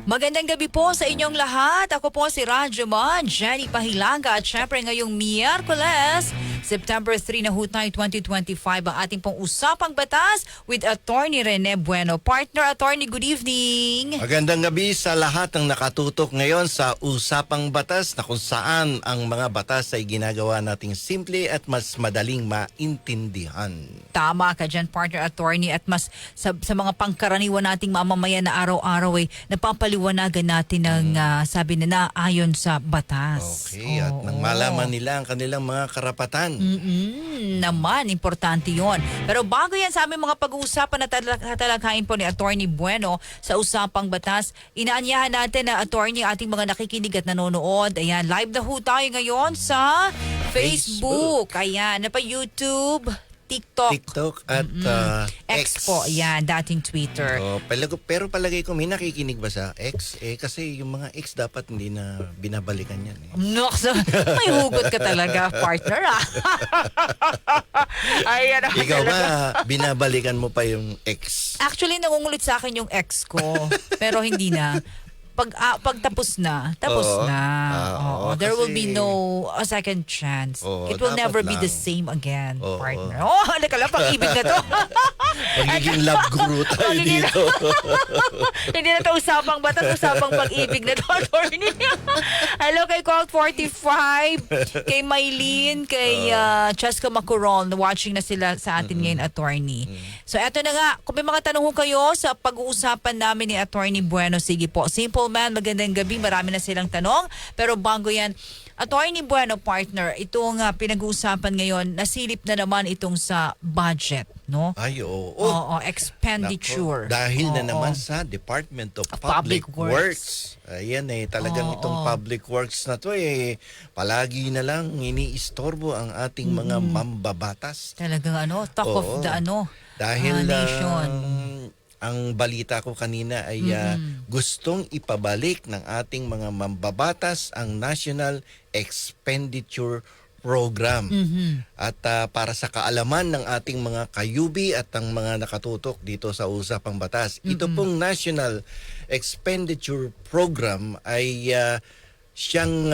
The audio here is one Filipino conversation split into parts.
Magandang gabi po sa inyong lahat. Ako po si Rajuman, Jenny Pahilaga at syempre ngayong Miyerkules, September 3 na hutay 2025 ang ating pong usapang batas with Attorney Rene Bueno. Partner Attorney, good evening. Magandang gabi sa lahat ng nakatutok ngayon sa Usapang Batas na kung saan ang mga batas ay ginagawa nating simple at mas madaling maintindihan. Tama ka dyan, Partner Attorney, at mas sa mga pangkaraniwan nating mamamayan na araw-araw ay napapaliwanagan natin ng sabi na ayon sa batas. Okay, at nang malaman nila ang kanilang mga karapatan. Naman, importante yon. Pero bago yan sa aming mga pag-uusapan na tatalakayin po ni Attorney Bueno sa Usapang Batas, inaanyahan natin na Attorney ating mga nakikinig at nanonood. Ayan, live na ho tayo ngayon sa Facebook. Ayan, na pa YouTube, TikTok at X po, ayan, dating Twitter. Pero palagay ko may nakikinig ba sa X? Kasi yung mga X dapat hindi na binabalikan yan. Nox, may hugot ka talaga, partner. Ayan, Ikaw ba, binabalikan mo pa yung X? Actually, nangungulit sa akin yung ex ko, pero hindi na. Pag tapos na. Oo, there will be no a second chance. It will never be the same again, partner. Halika lang, pag-ibig na to. Magiging love guru tayo dito. Hindi na to usapang batas, usapang pag-ibig na to, attorney. Hello kay Colt 45, kay Maylene, kay Cheska Macuron, watching na sila sa atin ngayon, attorney. So eto na nga, kung may mga tanong ho kayo sa pag-uusapan namin ni Attorney Bueno, sige po. Simple man, magandang gabi, marami na silang tanong. Pero bago yan, Attorney Bueno, partner, itong pinag-uusapan ngayon, nasilip na naman itong sa budget, no? Ay, oo. Oo, expenditure. Nako, dahil na naman sa Department of Public Works. Ayan talagang itong public works na to palagi na lang iniistorbo ang ating mga mambabatas. Talagang talk of the dahil nation. Ang balita ko kanina ay gustong ipabalik ng ating mga mambabatas ang National Expenditure Program. At para sa kaalaman ng ating mga kayubi at ang mga nakatutok dito sa Usapang Batas, ito pong National Expenditure Program ay siyang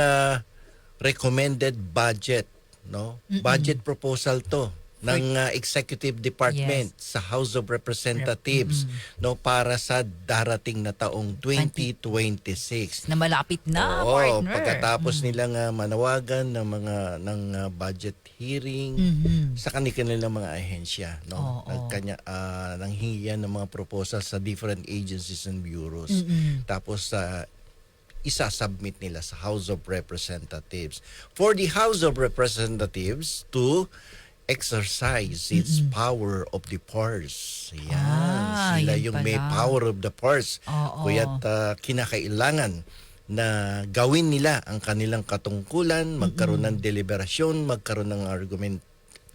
recommended budget, no? Budget proposal to ng Executive Department sa House of Representatives no para sa darating na taong 2026 na malapit na, partner. Pagkatapos nilang manawagan ng budget hearing sa kanilang mga ahensya, no, nanghingi yan ng mga proposals sa different agencies and bureaus. Tapos isa-submit nila sa House of Representatives for the House of Representatives to exercise its power of the purse. Yan. Sila yung may power of the purse. Kaya't kinakailangan na gawin nila ang kanilang katungkulan, magkaroon ng deliberasyon, magkaroon ng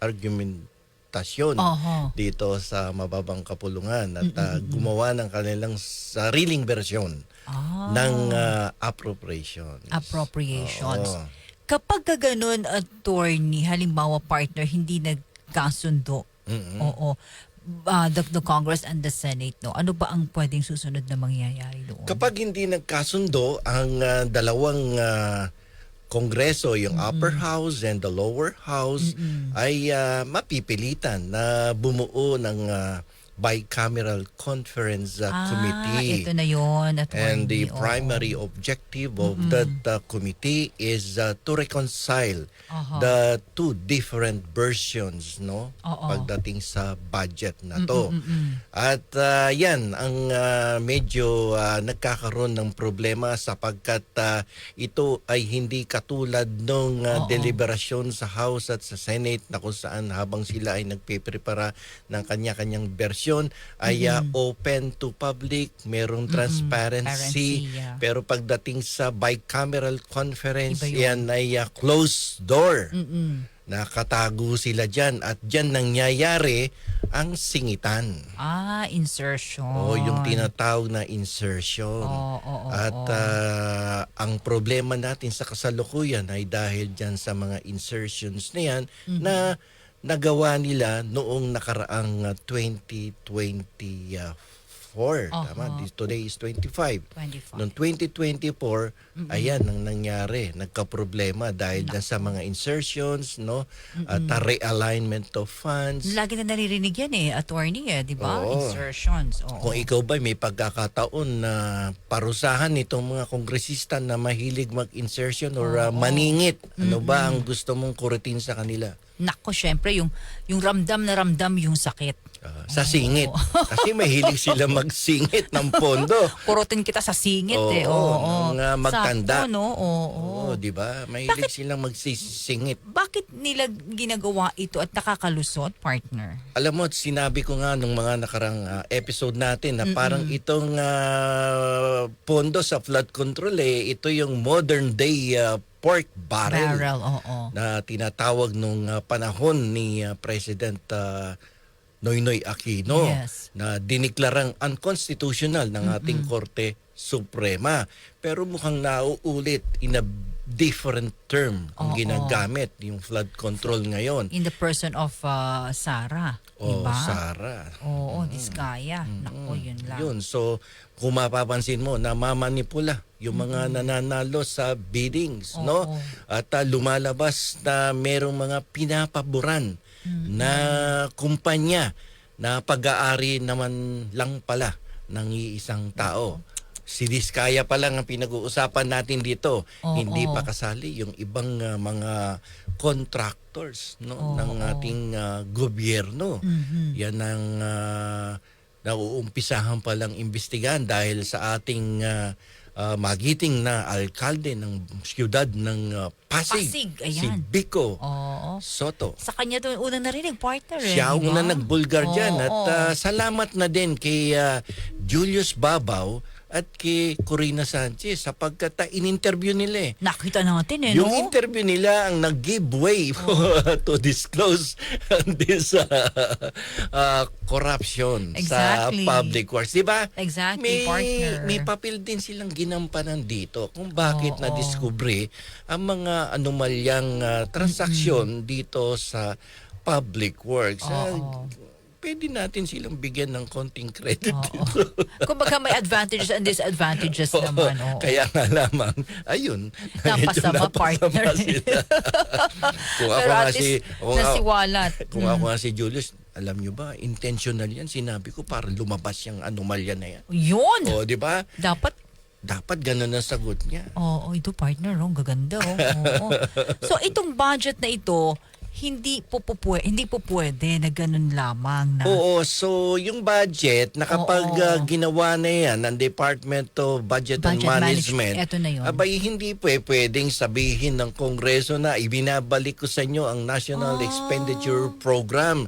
argumentasyon dito sa mababang kapulungan at gumawa ng kanilang sariling bersyon ng appropriations. Kapag ganun, attorney, halimbawa partner, hindi nagkasundo, the Congress and the Senate, no? Ano ba ang pwedeng susunod na mangyayari doon? Kapag hindi nagkasundo ang dalawang Kongreso, yung Upper House and the Lower House, ay mapipilitan na bumuo ng bicameral conference committee. Ito na yun. And the primary objective of that committee is to reconcile the two different versions, no, pagdating sa budget na to. At yan ang medyo nagkakaroon ng problema sapagkat ito ay hindi katulad ng deliberasyon sa House at sa Senate na kung saan habang sila ay nagpiprepara ng kanya-kanyang version ay open to public, merong transparency, pero pagdating sa bicameral conference, yan ay closed door. Nakatago sila dyan at dyan nangyayari ang singitan. Insertion. Yung tinatawag na insertion. At ang problema natin sa kasalukuyan ay dahil dyan sa mga insertions na yan na nagawa nila noong nakaraang 2024. 24. Tama? Today is 25. 25. Noong 2024, ayan ang nangyari. Nagka-problema dahil na sa mga insertions, no? At realignment of funds. Lagi na naririnig yan attorney di ba? Oo. Insertions. Oo. Kung ikaw ba may pagkakataon na parusahan itong mga kongresista na mahilig mag-insertion or maningit, ano ba ang gusto mong kuritin sa kanila? Nako, syempre yung ramdam na ramdam yung sakit. Sa singit. Kasi mahilig sila magsingit ng pondo. Purutin kita sa singit Oo, ng magtanda. Sakto, no? Oo, di ba? Mahilig silang magsisingit. Bakit nila ginagawa ito at nakakalusot, partner? Alam mo, sinabi ko nga nung mga nakarang episode natin na parang itong pondo sa flood control ito yung modern day pork barrel. Oo. Na tinatawag nung panahon ni President Noynoy Aquino, Yes. na diniklarang unconstitutional ng ating Korte Suprema. Pero mukhang nauulit in a different term ang ginagamit yung flood control ngayon. In the person of Sara, diba? Sara. Oo, Diskaya. Nako, yun lang. Yun. So, kung mapapansin mo, namamanipula yung mga nananalo sa biddings, no? At lumalabas na merong mga pinapaboran na kumpanya na pag-aari naman lang pala ng iisang tao. Si Diskaya pa lang ang pinag-uusapan natin dito. Hindi pa kasali yung ibang mga contractors, no, ng ating gobyerno. Yan ang nauumpisahan pa lang imbestigahan dahil sa ating magiting na alkalde ng siyudad ng Pasig, ayan. si Vico Oo. Soto. Sa kanya doon unang narinig, partner. Siya ang diba? unang nagbulgar dyan. At salamat na din kay Julius Babaw at kay Corina Sanchez sapagkat in-interview nila Nakita natin Yung no? interview nila ang nag-give way to disclose this corruption Exactly. sa public works. Diba? Exactly, partner. May papel din silang ginampanan dito kung bakit na-discovery ang mga anomalyang transaksyon dito sa public works. Pwede natin silang bigyan ng konting credit dito. Kumbaga may advantages and disadvantages naman. Kaya nga lamang, ayun. Napasama, partner. Sila. Kung ako Pero nga at least nasiwalat. Kung ako nga si Julius, alam nyo ba, intentional yan. Sinabi ko para lumabas yung anomalya na yan. Yun! O, di ba? Dapat ganun ang sagot niya. ito partner, ang gaganda. Oo. So itong budget na ito, hindi po pwede na ganun lamang na. Oo, so yung budget, na kapag ginawa na yan ng Department of Budget and Management, eto na yun. abay hindi pwedeng sabihin ng Kongreso na ibinabalik ko sa inyo ang National Expenditure Program.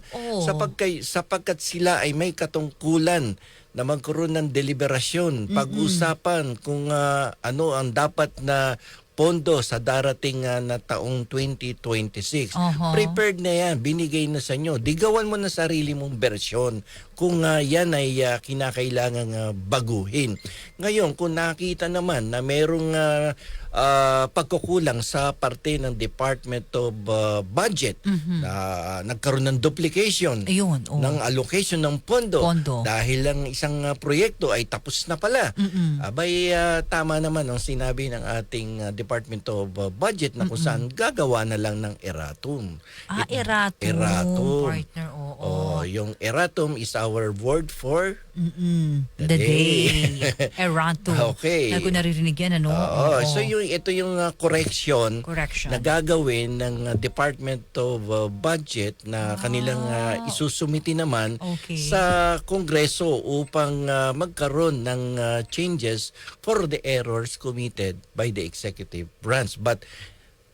Sapagkat sila ay may katungkulan na magkaroon ng deliberasyon, pag-usapan kung ano ang dapat na pondo sa darating na taong 2026. Prepared na yan, binigay na sa inyo. Digawan mo na sarili mong bersyon kung yan ay kinakailangang baguhin. Ngayon, kung nakita naman na merong pagkukulang sa parte ng Department of Budget na nagkaroon ng duplication ng allocation ng pondo dahil ang isang proyekto ay tapos na pala. Abay, tama naman ang sinabi ng ating Department of Budget na kung saan gagawa na lang ng erratum. Erratum. Partner, Yung erratum is our word for the day. Erratum. Okay. Kung naririnig yan, ano? So ito yung correction na gagawin ng Department of Budget na kanilang isusumiti naman sa Kongreso upang magkaroon ng changes for the errors committed by the executive branch. But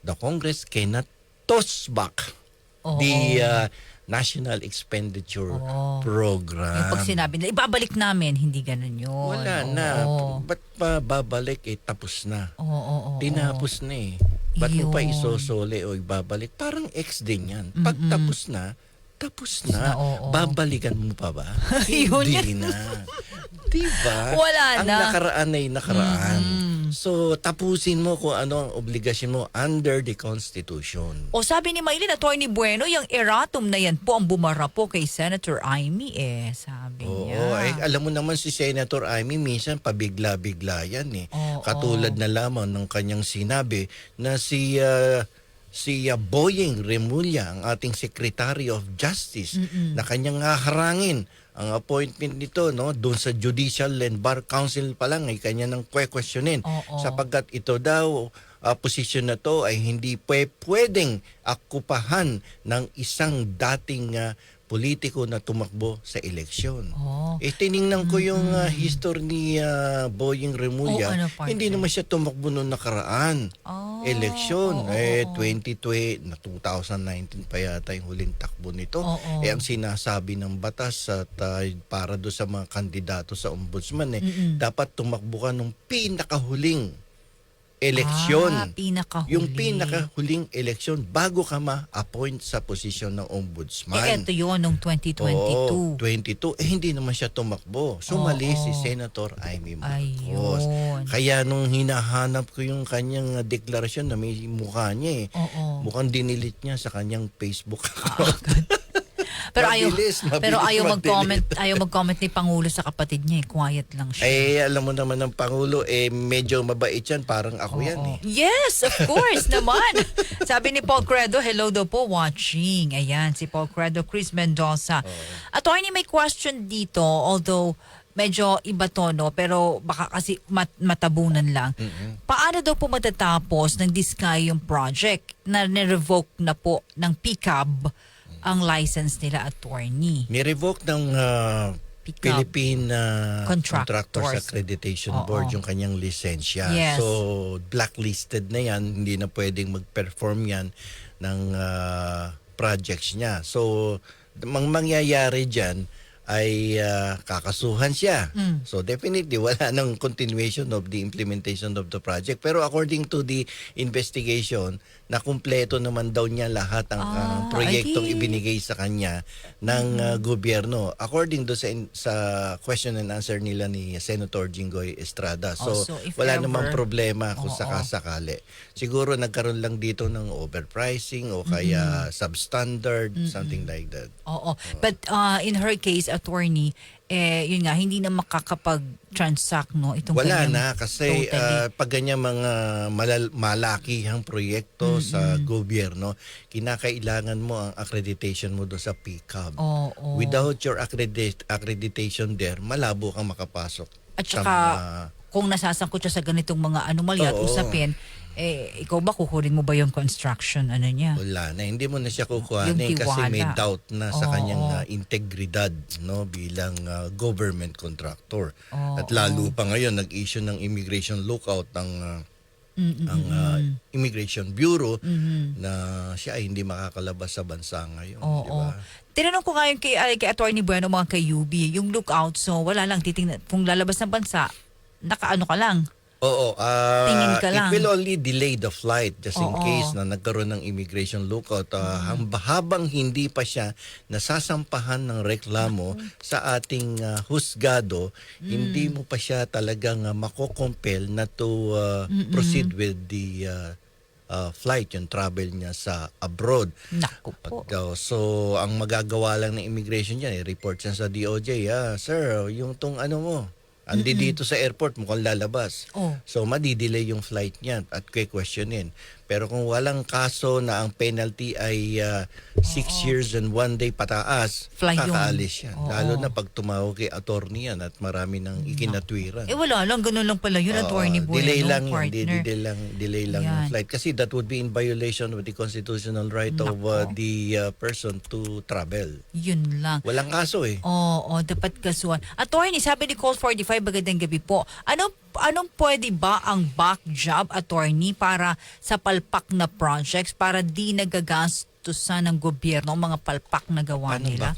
the Congress cannot toss back the National Expenditure Program. Yung pag sinabi nila, ibabalik namin, hindi ganun yun. Wala na. Ba't pa babalik? Tapos na. Tinapos na Ba't mo pa isosole o ibabalik? Parang ex din yan. Pag tapos na, babalikan mo pa ba? Hindi na. Diba? Wala Ang na. nakaraan ay nakaraan. So, tapusin mo kung ano ang obligasyon mo under the Constitution. O sabi ni Maylin, Atty. Bueno, yung erratum na yan po ang bumara po kay Senator Amy sabi niya. Oo, alam mo naman si Senator Amy, minsan pabigla-bigla yan eh. Oo. Katulad na lamang ng kanyang sinabi na si Boying Remulla, ang ating Secretary of Justice, na kanyang haharangin ang appointment nito, no, doon sa Judicial and Bar Council pa lang ay kanya nang questionin, sapagkat ito daw posisyon na to ay hindi pwedeng akupahan ng isang dating politiko na tumakbo sa eleksyon. Tiningnan ko yung history ni Boying Remulla. Hindi naman siya tumakbo noong nakaraan eleksyon. 2019 pa yata yung huling takbo nito. Ang sinasabi ng batas at para do sa mga kandidato sa ombudsman dapat tumakbo ka nung pinakahuling eleksyon. Yung pinakahuling eleksyon bago ka ma-appoint sa posisyon ng ombudsman. Ito yun, nung 2022. Oo, 22. Hindi naman siya tumakbo. Sumali si Senator Amy Marcos. Kaya nung hinahanap ko yung kanyang deklarasyon na may mukha niya mukhang dinilit niya sa kanyang Facebook account. Pero Mabilis ayaw mag-comment ni Pangulo sa kapatid niya. Quiet lang siya. Alam mo naman ng Pangulo, medyo mabait yan. Parang ako yan eh. Yes, of course naman. Sabi ni Paul Credo, hello daw po watching. Ayan, si Paul Credo, Chris Mendoza. Attorney, may question dito, although medyo iba to, no? Pero baka kasi matabunan lang. Paano daw po matatapos ng Diskaya yung project na nirevoke na po ng PCAB ang license nila, attorney? Ni-revoke ng Philippine Contractors Accreditation Board yung kanyang lisensya. Yes. So, blacklisted na yan. Hindi na pwedeng mag-perform yan ng projects niya. So, mangyayari dyan ay kakasuhan siya. So definitely wala nang continuation of the implementation of the project. Pero according to the investigation, na kumpleto naman daw niya lahat ang proyektong ibinigay sa kanya ng gobyerno. According do sa question and answer nila ni Senator Jinggoy Estrada. So wala namang problema kung sakasakali. Siguro nagkaroon lang dito ng overpricing o kaya substandard, something like that. But in her case, attorney, yun nga, hindi na makakapag-transact, no? Itong wala na kasi pag ganyan mga malakihang proyekto sa gobyerno, kinakailangan mo ang accreditation mo doon sa PCAB. Without your accreditation there, malabo kang makapasok. At saka, kung nasasangkot siya sa ganitong mga anomalya at usapin, ikaw ba kukunin mo ba yung construction niya? Wala na, hindi mo na siya kukuhanin kasi may doubt na sa kanyang integridad, no, bilang government contractor. At lalo pa ngayon nag-issue ng immigration lookout ang Immigration Bureau na siya ay hindi makakalabas sa bansa ngayon, di ba? Tinanong ko ngayon kay Attorney Bueno, mga kay-UB, yung lookout, so wala lang titingnan kung lalabas ng bansa, nakaano ka lang. Tingin ka lang. It will only delay the flight just in case na nagkaroon ng immigration lookout. Habang hindi pa siya nasasampahan ng reklamo sa ating husgado, hindi mo pa siya talagang makokompel na to proceed with the flight, yung travel niya sa abroad. Naku po. So, ang magagawa lang ng immigration niya, report siya sa DOJ, sir, yung tong ano mo, andi dito sa airport, mukhang lalabas. So, madidelay yung flight niya at questionin. Pero kung walang kaso na ang penalty ay 6 years and 1 day pataas, kakaalis yan. Lalo na pag tumawag kay attorney yan at marami nang ikinatwiran. Wala lang, ganun lang pala yun, Attorney Bueno. Delay lang yung flight. Kasi that would be in violation of the constitutional right of the person to travel. Yun lang. Walang kaso eh. Dapat kasuhan. Attorney, sabi ni Call 45, magandang gabi po. Anong pwede ba ang back job, attorney, para sa palpak na projects para di nagagastusan ng gobyerno ang mga palpak na gawa nila?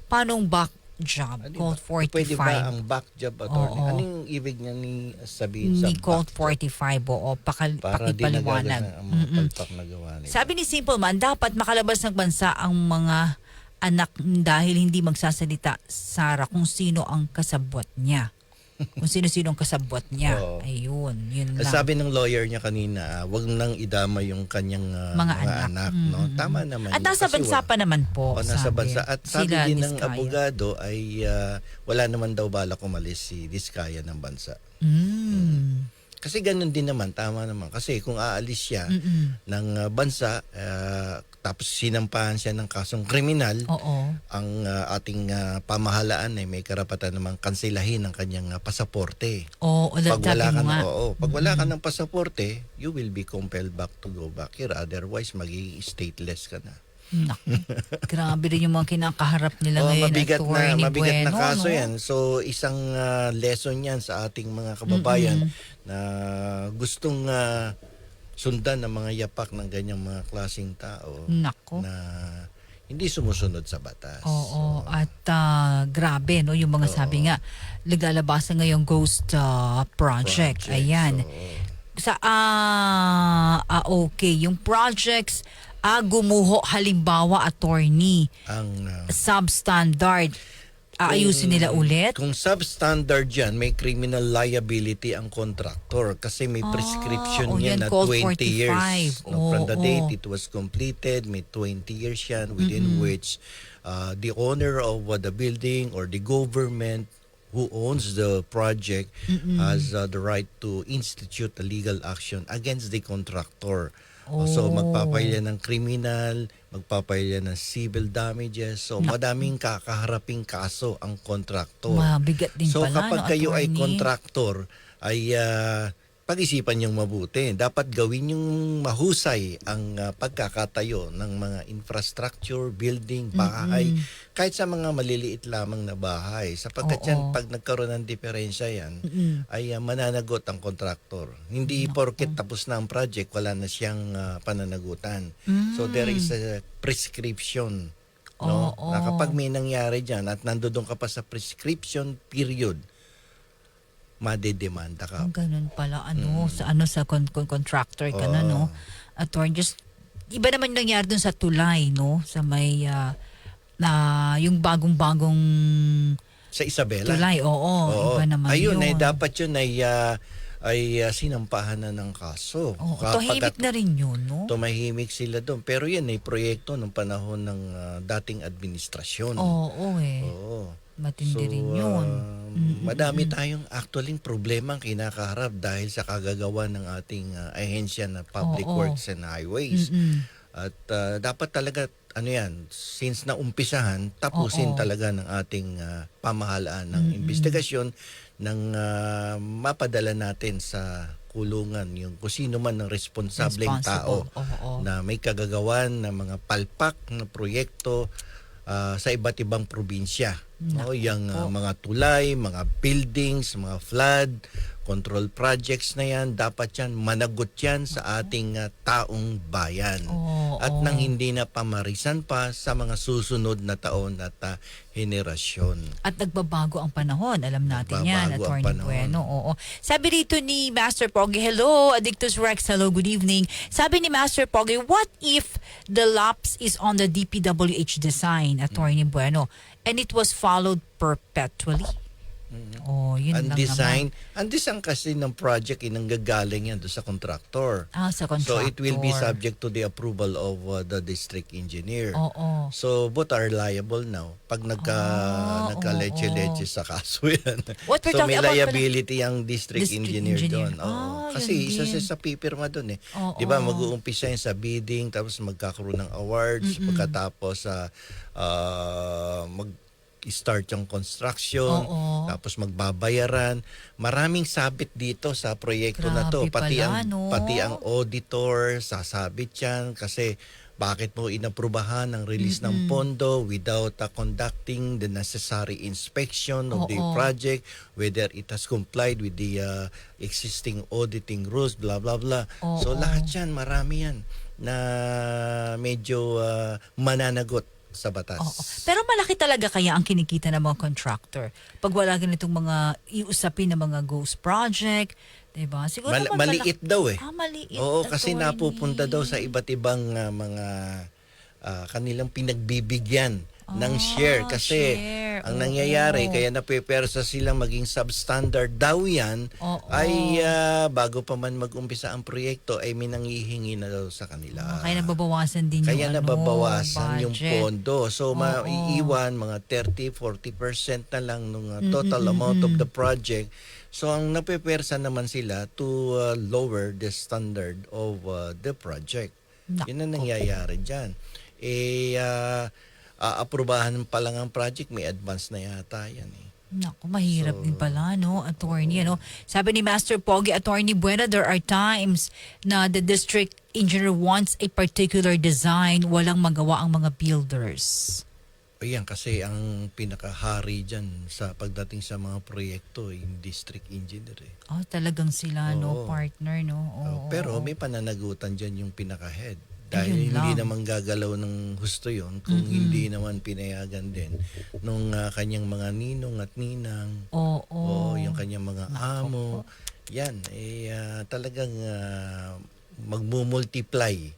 Paano back job? Call 45. Pwede ba ang back job, attorney? Anong ibig niya sabihin sa ni Call 45, para di pakipaliwanag. ang mga palpak na gawa nila? Sabi ni Simple Man, dapat makalabas ng bansa ang mga anak dahil hindi magsasalita, Sara, kung sino ang kasabwat niya. Kung sino-sinong kasabwat niya. Oo. Ayun, yun lang. Sabi ng lawyer niya kanina, wag nang idama yung kanyang mga anak, no? Tama naman. At yun. nasa Kasi bansa pa naman po. O, nasa sabi. bansa. At sabi Sila, din ng Diskaya. abogado ay wala naman daw balak umalis si Diskaya ng bansa. Kasi ganun din naman, tama naman. Kasi kung aalis siya ng bansa, tapos sinampahan siya ng kasong kriminal, Oo. ang ating pamahalaan ay may karapatan namang kansilahin ang kanyang pasaporte. Oo, Pag wala sabi ka mo nga. pag wala ka ng pasaporte, you will be compelled back to go back here. Otherwise, magiging stateless ka na. Naku, grabe rin yung mga kinakaharap nila ngayon. Mabigat na kaso no? yan. So, isang lesson yan sa ating mga kababayan na gustong sundan ng mga yapak ng ganyang mga klaseng tao Nako. na hindi sumusunod sa batas. Oo, at grabe, no? Yung mga sabi nga, naglalabasa ngayong ghost project. Ayan. Okay. Yung projects, gumuho halimbawa, attorney, Ang substandard. Aayusin nila ulit? kung substandard yan, may criminal liability ang contractor kasi may prescription yan yan, na called 20 years. 45. From the Oo. date it was completed, may 20 years yan within which the owner of the building or the government who owns the project has the right to institute a legal action against the contractor. So magpapahil yan ng criminal, magpapahil yan ng civil damages. So madaming kakaharaping kaso ang contractor. Mabigat din So pala, kapag no, kayo ay attorney? contractor, ay pag-isipan yung mabuti. Dapat gawin yung mahusay ang pagkakatayo ng mga infrastructure, building, bahay, kahit sa mga maliliit lamang na bahay. Sapagkat yan, pag nagkaroon ng diferensya yan, ay mananagot ang contractor. Hindi porket tapos na ang project, wala na siyang pananagutan. So there is a prescription. No? Na kapag may nangyari dyan at nandoon ka pa sa prescription period, madedemanda ka. Ganun pala, sa contractor ka na, no? Attorney, just, iba naman yung nangyari dun sa tulay, no? Sa may, yung bagong-bagong Sa Isabela. tulay, iba naman Ayun, yun. dapat yun ay sinampahan na ng kaso. Tahimik na rin yun, no? Tumahimik sila doon. Pero yan ay proyekto ng panahon ng dating administrasyon. Oo. Matindi rin yun. Madami tayong actually problema ang kinakaharap dahil sa kagagawa ng ating ahensya na Public Works and Highways. At dapat talaga, since naumpisahan, tapusin talaga ng ating pamahalaan ng investigasyon ng mapadala natin sa kulungan yung kung sino man ang responsableng tao na may kagagawan ng mga palpak na proyekto sa iba't ibang probinsya. Yung mga tulay, mga buildings, mga flood control projects na yan, dapat yan managot yan sa ating taong bayan. At nang hindi na pamarisan pa sa mga susunod na taon at henerasyon. At nagbabago ang panahon. Alam natin yan, Nagbabago ang Attorney panahon. Bueno. Sabi rito ni Master Pogi, hello, Addictus Rex, hello, good evening. Sabi ni Master Pogi, what if the lapse is on the DPWH design, Attorney Bueno, and it was followed perpetually? Yun Ang lang design, naman. ang design kasi ng project inanggagaling yan doon sa contractor. Sa contractor. So it will be subject to the approval of the district engineer. So both are liable now. Pag nagka-leche-leche sa kaso yan. What we're So talking may about liability ang district engineer doon. Kasi yun isa din. sa pipirma doon eh. 'Di ba mag-uumpisa yan sa bidding tapos magkakaroon ng awards pagkatapos start yung construction, tapos magbabayaran. Maraming sabit dito sa proyekto na to. Grabe pala, no? Pati ang auditor, sasabit yan kasi bakit mo inaprubahan ang release ng pondo without conducting the necessary inspection of the project, whether it has complied with the existing auditing rules, blah, blah, blah. So lahat yan, marami yan na medyo mananagot sa batas. Pero malaki talaga kaya ang kinikita ng mga contractor pag wala ganitong mga iusapin na mga ghost project, diba? Siguro Maliit daw eh. Maliit. Kasi napupunta daw sa iba't ibang mga kanilang pinagbibigyan ng share kasi Ang nangyayari, kaya napepersa silang maging substandard daw yan, ay bago pa man mag-umpisa ang proyekto, ay may nanghihingi na daw sa kanila. Kaya nababawasan din Kaya yung nababawasan yung budget. pondo. So, maiiwan mga 30-40% na lang ng total amount of the project. So, ang napepersa naman sila to lower the standard of the project. Yun ang nangyayari dyan. Aprubahan pa lang ang project, may advance na yata yan eh. Naku, mahirap din pala, no, attorney, ano. Sabi ni Master Pogi, Attorney Buena, there are times na the district engineer wants a particular design, walang magawa ang mga builders. Ayan, kasi ang pinakahari dyan sa pagdating sa mga proyekto, yung district engineer eh. Talagang sila, no, partner, no. Pero may pananagutan dyan yung pinaka-head. Dahil Ayun hindi lang. naman gagalaw ng husto yon kung hindi naman pinayagan din nung kanyang mga ninong at ninang o yung kanyang mga amo. Yan, talagang magmumultiply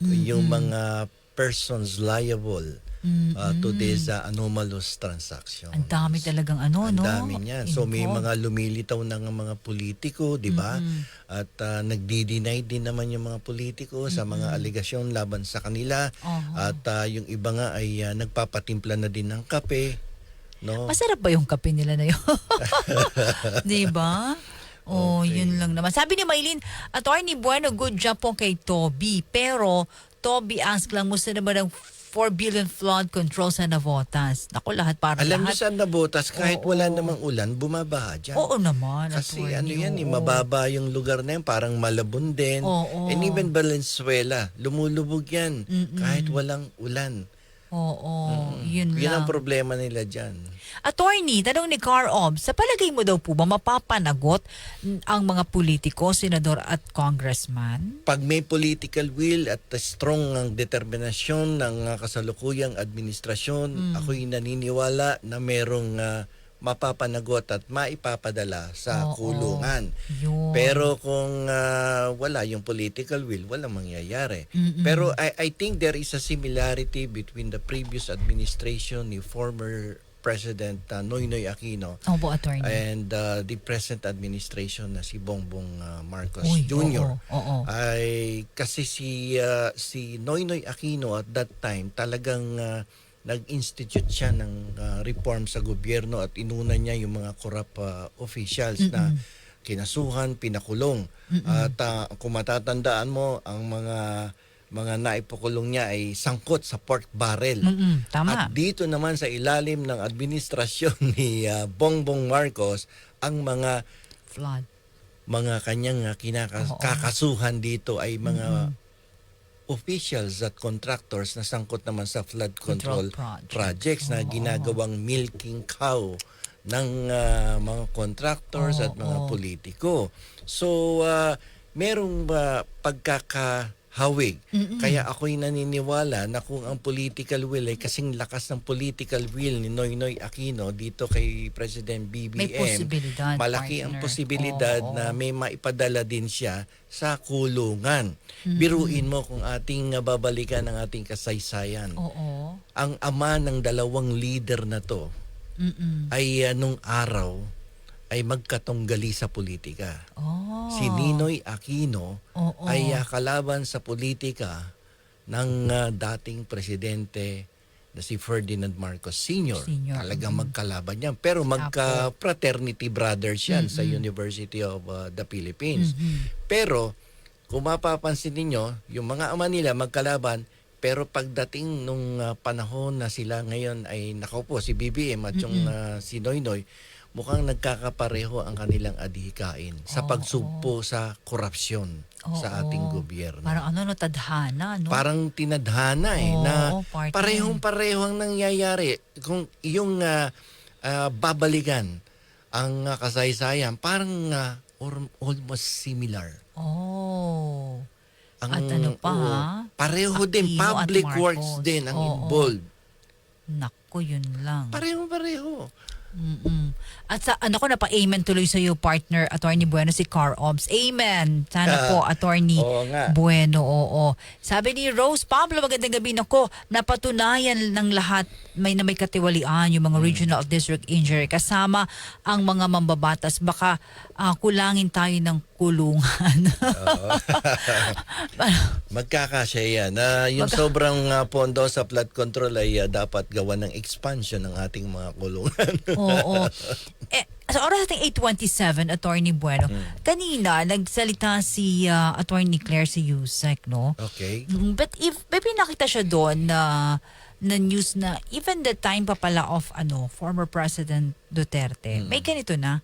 yung mga persons liable to this anomalous transaction. Ang dami talagang ano, Ang no? dami niyan. So may mga lumilitaw na ng mga politiko, di ba? At nagdi-deny din naman yung mga politiko sa mga aligasyon laban sa kanila. At yung iba nga ay nagpapatimpla na din ng kape. No? Masarap ba yung kape nila na yun? Di ba? Yun lang naman. Sabi ni Maylin, Attorney Bueno, good job po kay Toby. Pero, Toby ask lang, musta naman ang 4 billion flood control sa Navotas? Naku, lahat para Alam niyo lahat. saan nabotas, kahit wala namang ulan, bumabaha dyan. Oo naman, Kasi attorney, ano yan, mababa yung lugar na yan, parang Malabon din. And even Valenzuela, lumulubog yan kahit walang ulan. Yun Yan ang lang. problema nila dyan. Attorney, tanong ni Car Ob, sa palagay mo daw po ba mapapanagot ang mga politiko, senador at congressman? Pag may political will at strong ang determinasyon ng kasalukuyang administrasyon, ako'y naniniwala na merong mapapanagot at maipapadala sa kulungan. Yun. Pero kung wala yung political will, walang mangyayari. Pero I think there is a similarity between the previous administration ni former President Noynoy Aquino Attorney. and the present administration na si Bongbong Marcos Uy, Jr. oo. Ay kasi si Noynoy Aquino at that time talagang nag-institute siya ng reform sa gobyerno at inuna niya yung mga corrupt officials na kinasuhan, pinakulong. At kung matatandaan mo, ang mga naipakulong niya ay sangkot sa pork barrel. Tama. At dito naman sa ilalim ng administrasyon ni Bongbong Marcos, ang Flood. mga kanyang kakasuhan dito ay mga officials at contractors na sangkot naman sa flood control projects na ginagawang milking cow ng mga contractors at mga politiko. So, merong pagkakahawig. Kaya ako'y naniniwala na kung ang political will ay kasing lakas ng political will ni Noynoy Aquino dito kay President BBM, May posibilidad, malaki ang partner. posibilidad na may maipadala din siya sa kulungan. Biruin mo kung ating babalikan ang ating kasaysayan. Ang ama ng dalawang leader na to ay nung araw ay magkatunggali sa politika. Si Ninoy Aquino ay kalaban sa politika ng dating presidente na si Ferdinand Marcos Sr. Talagang magkalaban yan. Pero magka-fraternity brothers yan sa University of the Philippines. Pero kung mapapansin ninyo, yung mga ama nila magkalaban, pero pagdating nung panahon na sila ngayon ay nakaupo, si BBM at yung si Noynoy, mukhang nagkakapareho ang kanilang adhikain sa pagsugpo sa korupsyon sa ating gobyerno. Parang tadhana, no? Parang tinadhana na parehong-pareho ang nangyayari. Kung yung babalikan ang kasaysayan, parang almost similar. At ano pa, pareho din, Aquino at public Marcos. works din ang involved. Naku, yun lang. Pareho-pareho. Mm-mm. At sa ano ko napa-amen tuloy sa iyo partner Attorney Bueno si Car Ops. Amen. Sana po Attorney Oo nga. Bueno. Oo. Sabi ni Rose Pablo, magandang gabi nako. Napatunayan ng lahat na may katiwalian yung mga regional district engineer kasama ang mga mambabatas. Baka kulangin tayo ng kulungan. Magkakasya yan. Yung sobrang pondo sa flood control ay dapat gawa ng expansion ng ating mga kulungan. Oo. Sa oras nating 8:27, Attorney Bueno, kanina nagsalita si Attorney Claire si Yusek, no? Okay. But if may pinakita siya doon na news na even the time pa pala of former President Duterte, may ganito na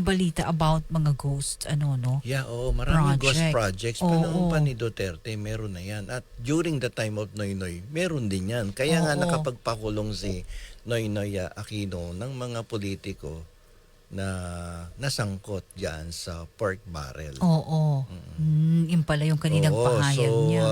balita about mga ghost no? Yeah, maraming ghost Project. projects. Panahon pa ni Duterte, meron na yan. At during the time of Noynoy, meron din yan. Kaya nga nakapagpakulong si Noynoy Aquino ng mga politiko na nasangkot dyan sa pork barrel. Oo. Yun pala yung kaninang pahayag niya.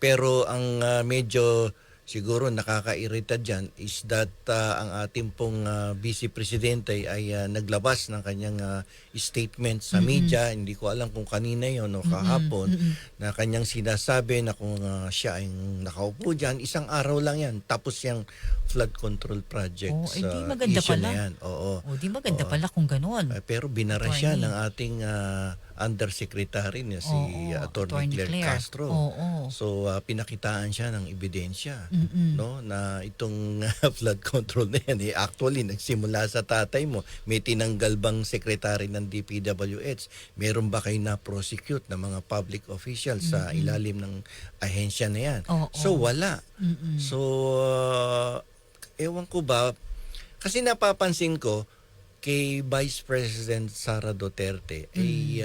Pero ang medyo siguro nakakairita dyan is that ang ating pong Vice Presidente ay naglabas ng kanyang statement sa media. Hindi ko alam kung kanina yon o kahapon na kanyang sinasabi na kung siya ay nakaupo dyan, isang araw lang yan. Tapos yung flood control projects di maganda issue pala. na yan. Di maganda pala kung ganun. Pero binara siya ng ating undersecretary niya si Attorney Claire Castro. So pinakitaan siya ng ebidensya no na itong flood control na yan actually nagsimula sa tatay mo. May tinanggal bang secretary ng DPWH? Meron ba kayo na prosecute na mga public officials sa ilalim ng ahensya na yan? So wala. So ewan ko ba kasi napapansin ko kay Vice President Sara Duterte ay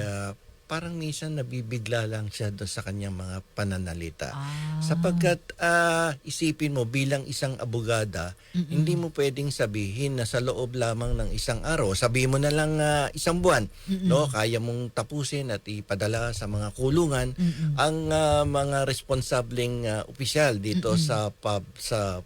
parang minsan nabibigla lang siya doon sa kanyang mga pananalita. Sapagkat isipin mo bilang isang abogada, hindi mo pwedeng sabihin na sa loob lamang ng isang araw, sabihin mo na lang isang buwan, no, kaya mong tapusin at ipadala sa mga kulungan ang mga responsableng opisyal dito sa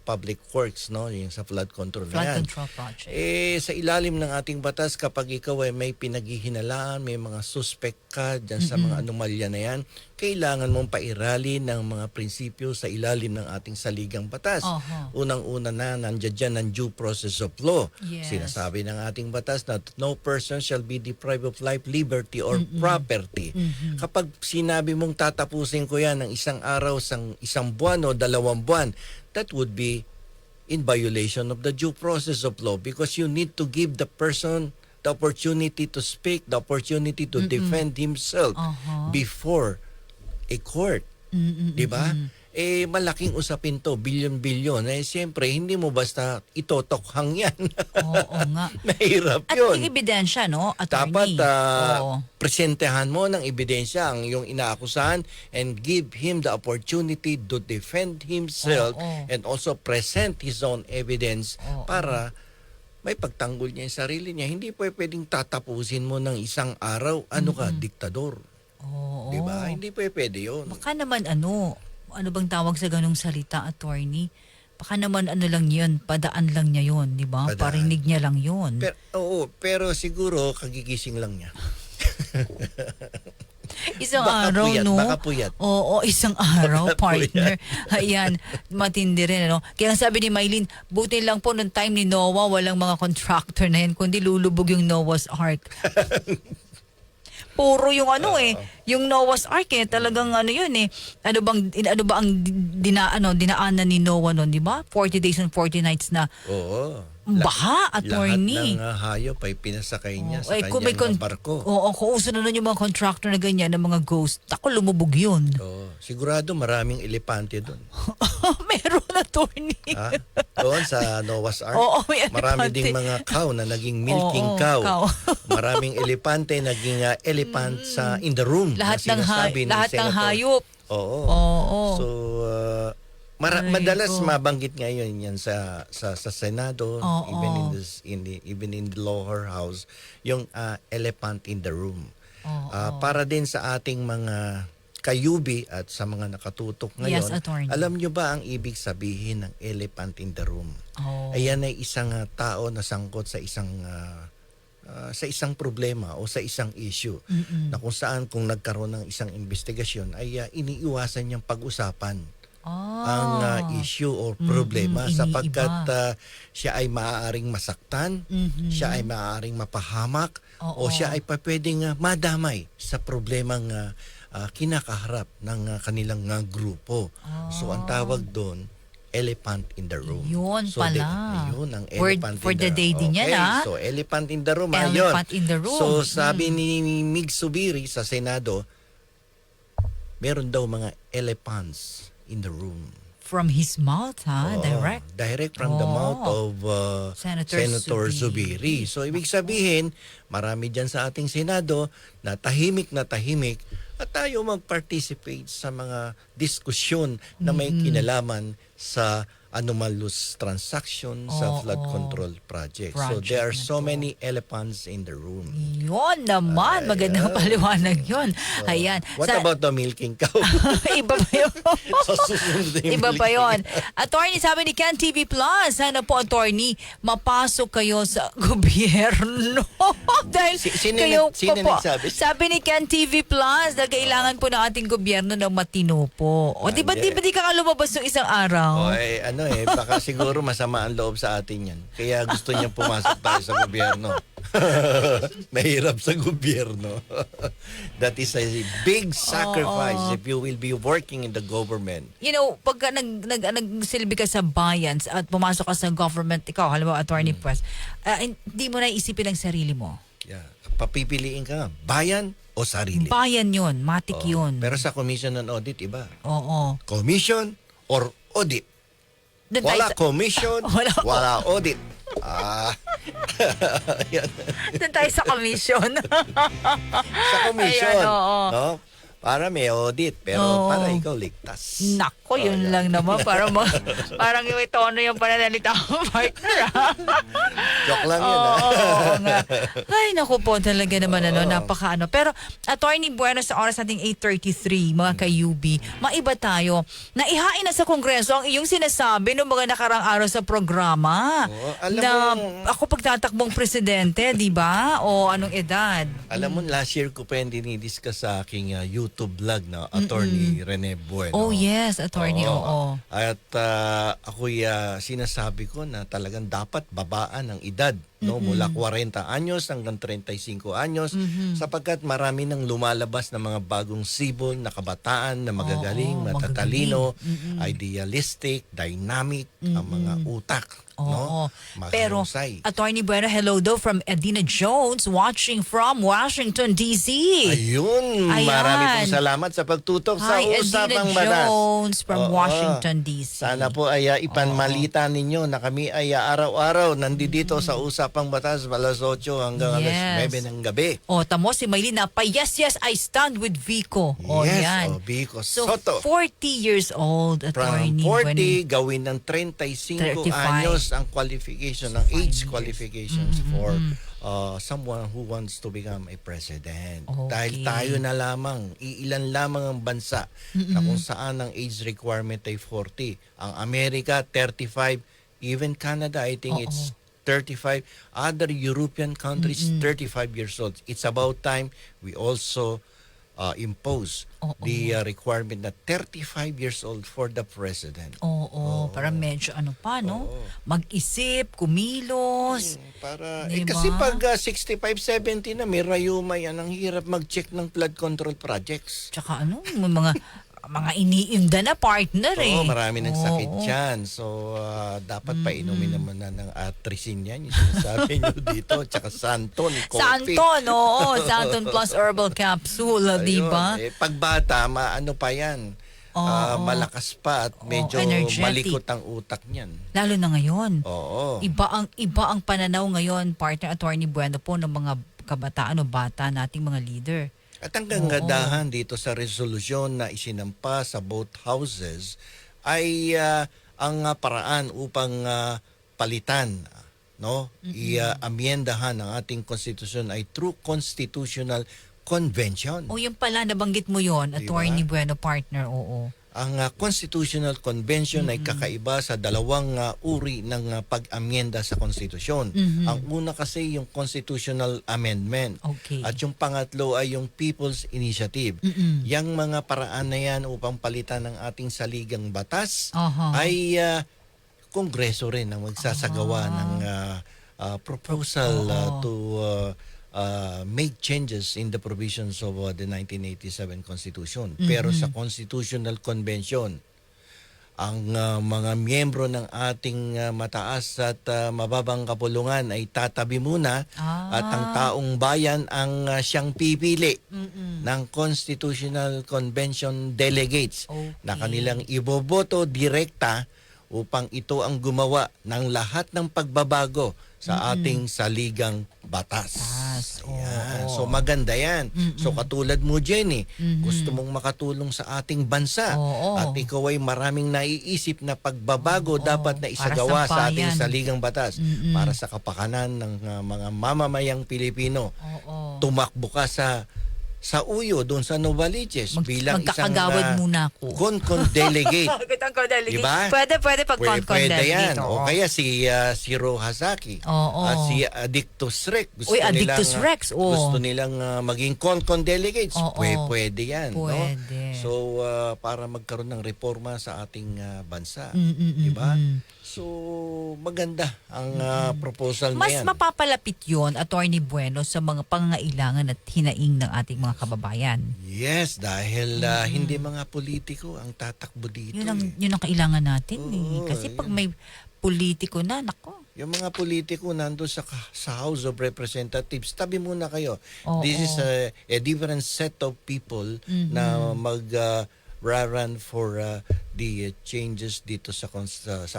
public works, no, yung sa flood control na yan. Flood control project. Sa ilalim ng ating batas, kapag ikaw ay may pinaghihinalaan, may mga suspect ka dyan sa mga anomalya na yan, kailangan mong pairali ng mga prinsipyo sa ilalim ng ating saligang batas. Unang-una na, nandiyan dyan ang due process of law. Yes. Sinasabi ng ating batas na no person shall be deprived of life, liberty, or property. Kapag sinabi mong tatapusin ko yan ng isang araw, isang buwan o 2 buwan, that would be in violation of the due process of law because you need to give the person the opportunity to speak, the opportunity to defend himself before a court. Di ba? Malaking usapin to, bilyon-bilyon. Siyempre, hindi mo basta itotokhang yan. Oo nga. Mahirap At yun. yung ebidensya, no, Attorney? Dapat presentehan mo ng ebidensya ang iyong inaakusahan and give him the opportunity to defend himself and also present his own evidence para may pagtanggol niya yung sarili niya. Hindi pwedeng tatapusin mo ng isang araw. Ano ka? Diktador. Di ba? Hindi pwede yun. Baka naman ano bang tawag sa ganung salita, Attorney? Baka naman lang yun, padaan lang niya yun, di ba? Parinig niya lang yun. Pero siguro kagigising lang niya. Isang Baka araw, puyat, no? baka puyat. Oo, isang araw, Baka partner. Ayan, matindi rin, ano? Kaya sabi ni Mylene, buti lang po nung time ni Noah, walang mga contractor na yan, kundi lulubog yung Noah's Ark. Puro yung yung Noah's Ark talagang yun Ano ba ang dinaanan ni Noah noon, di ba? 40 days and 40 nights na. Baha, Attorney. Lahat ng hayop ay pinasakay niya sa kanyang barko. Kung uso na nun yung mga contractor na ganyan, ng mga ghost, ako lumubog yun. Sigurado maraming elepante doon. Meron, Attorney. Doon sa Noah's Ark. May marami elepante. ding mga cow na naging milking cow. Maraming elepante naging elephant in the room. Lahat ng hayop. So, madalas mabanggit ngayon yan sa Senado, even in the lower house, yung elephant in the room. Para din sa ating mga kayubi at sa mga nakatutok ngayon, Yes, attorney. alam nyo ba ang ibig sabihin ng elephant in the room? Oh. Ayan ay isang tao na sangkot sa isang problema o sa isang issue na kung saan kung nagkaroon ng isang investigasyon ay iniiwasan niyang pag-usapan ang issue o problema sapagkat siya ay maaaring masaktan, siya ay maaaring mapahamak o siya ay pwedeng madamay sa problemang kinakaharap ng kanilang grupo. So ang tawag doon, elephant in the room. Yun So, pala. yun ang Word elephant for in the day din yan, Okay, so elephant in the room. Elephant in the room. So sabi ni Mig Subiri sa Senado, meron daw mga elephants in the room. From his mouth, Oo, direct. Direct from the mouth of Senator Zubiri. So, ibig sabihin, marami dyan sa ating Senado na tahimik at tayo mag-participate sa mga diskusyon na may kinalaman sa anomalous transaction sa flood control project. So, there are so many elephants in the room. Yun naman. Magandang paliwanag yun. Ayan. What about the milking cow? Iba pa yun. So, susunod yung Iba pa milking yun. Attorney, sabi ni Ken TV Plus, sana po, attorney, mapasok kayo sa gobyerno. Dahil Sino kayo sino po. nagsabi? Sabi ni Ken TV Plus, na kailangan po ng ating gobyerno ng matino po. O, di ba di ka nga lumabas ng isang araw? Baka siguro masama ang loob sa atin yan. Kaya gusto niya pumasok tayo sa gobyerno. Mahirap sa gobyerno. That is a big sacrifice if you will be working in the government. You know, pagka nagsilbi ka sa bayan at pumasok ka sa government, ikaw, halimbawa, Attorney Pwes, hindi mo na isipin ang sarili mo. Yeah. Papipiliin ka nga, bayan o sarili. Bayan yun, matik yun. Pero sa Commission on Audit, iba. Oo. Commission or audit. Doon tayo Wala sa- commission, wala audit. Yan. Doon tayo sa commission. Sa commission. Ayan, oo. No? Para may audit, pero Oo. para ikaw ligtas. Nako, yun lang naman. Parang yung tono yung pananalita ko, partner. Joke lang yun. Oo nga. Ay, naku po, talaga naman napaka. Pero, Attorney Bueno, sa oras nating 8:33, mga ka-UB, maiba tayo. Naihain na sa Kongreso ang iyong sinasabi noong mga nakarang araw sa programa. Alam na mo- ako pagtatakbong presidente, di ba? O anong edad? Alam mo, last year ko pa yung dinidiscuss sa aking YouTube vlog na Attorney Rene Bueno. Oh yes, Attorney, oo. At ako'y sinasabi ko na talagang dapat babaan ang edad, no, mula 40 anyos hanggang 35 anyos sapagkat marami nang lumalabas na mga bagong sibol na kabataan na magagaling, matatalino, idealistic, dynamic, ang mga utak, no? Pero, Mahusay. Attorney Bueno, hello daw from Edina Jones watching from Washington, D.C. Ayun, Ayan. marami pong salamat sa pagtutok sa Hi, Usapang Edina Batas. Jones from Oo. Washington, D.C. Sana po ay ipanmalita ninyo na kami ay araw-araw nandito sa Usapang Batas alas 8 hanggang alas 9 ng gabi. O, tamo si Maylin na pa, yes, I stand with Vico. O, Yes, yan. Vico So, Soto. 40 years old, From Attorney. 40, gawin ng 35 35. anyos ang qualification, ang age qualifications for someone who wants to become a president. Okay. Dahil tayo na lamang, iilan lamang ang bansa na kung saan ang age requirement ay 40. Ang Amerika, 35. Even Canada, I think it's 35. Other European countries, 35 years old. It's about time we also impose the requirement na 35 years old for the president. Oo, para medyo ano pa, no? Mag-isip, kumilos. Para, Diba? kasi pag 65-70 na, may rayuma yan. Ang hirap mag-check ng flood control projects. Tsaka ano, may mga iniinda na partner eh. Oo, marami ng sakit Oo. yan. So, dapat painumin naman na ng atrisin yan. Yung sinasabi nyo dito. Tsaka Santon, coffee. Santon, oo. Santon plus herbal capsule, di ba? Ayun, pagbata, ano pa yan? Malakas pa at medyo energetic. malikot ang utak niyan. Lalo na ngayon. Oo. Iba ang pananaw ngayon, partner Attorney Bueno po, ng mga kabataan o bata nating mga leader. At ang kagandahan dito sa resolusyon na isinampa sa both houses ay ang paraan upang palitan, no? I-amyendahan ang ating konstitusyon ay through constitutional Convention. O yung pala, nabanggit mo yon, Diba? Attorney Bueno, partner, oo. Ang Constitutional Convention ay kakaiba sa dalawang uri ng pag-amyenda sa konstitusyon. Ang una kasi yung Constitutional Amendment. Okay. At yung pangatlo ay yung People's Initiative. Yang mga paraan na yan upang palitan ng ating saligang batas ay Kongreso rin ang magsasagawa ng proposal to make changes in the provisions of the 1987 Constitution. Pero sa Constitutional Convention, ang mga miyembro ng ating mataas at mababang kapulungan ay tatabi muna at ang taong bayan ang siyang pipili ng Constitutional Convention delegates na kanilang iboboto direkta upang ito ang gumawa ng lahat ng pagbabago sa ating saligang batas. Ayan. So maganda yan. So katulad mo, Jenny, gusto mong makatulong sa ating bansa at ikaw ay maraming naiisip na pagbabago dapat na isagawa sa ating saligang batas para sa kapakanan ng mga mamamayang Pilipino. Tumakbo ka sa Uyo, doon sa Novaliches, bilang isang muna ako. Concon delegate. Diba? Pwede pag concon Pwede delegate. yan. O kaya si Rohazaki at si Addictus Rex. Gusto nilang maging concon delegates. Pwede yan. Pwede. No? So, para magkaroon ng reforma sa ating bansa. Diba? So, maganda ang proposal na yan. Mas mapapalapit yun, Attorney Bueno, sa mga pangangailangan at hinaing ng ating mga kababayan. Yes, dahil hindi mga politiko ang tatakbo dito. Yun ang kailangan natin. Kasi pag may politiko na, nako. Yung mga politiko nando sa House of Representatives, tabi muna kayo. This is a different set of people na run for the changes dito sa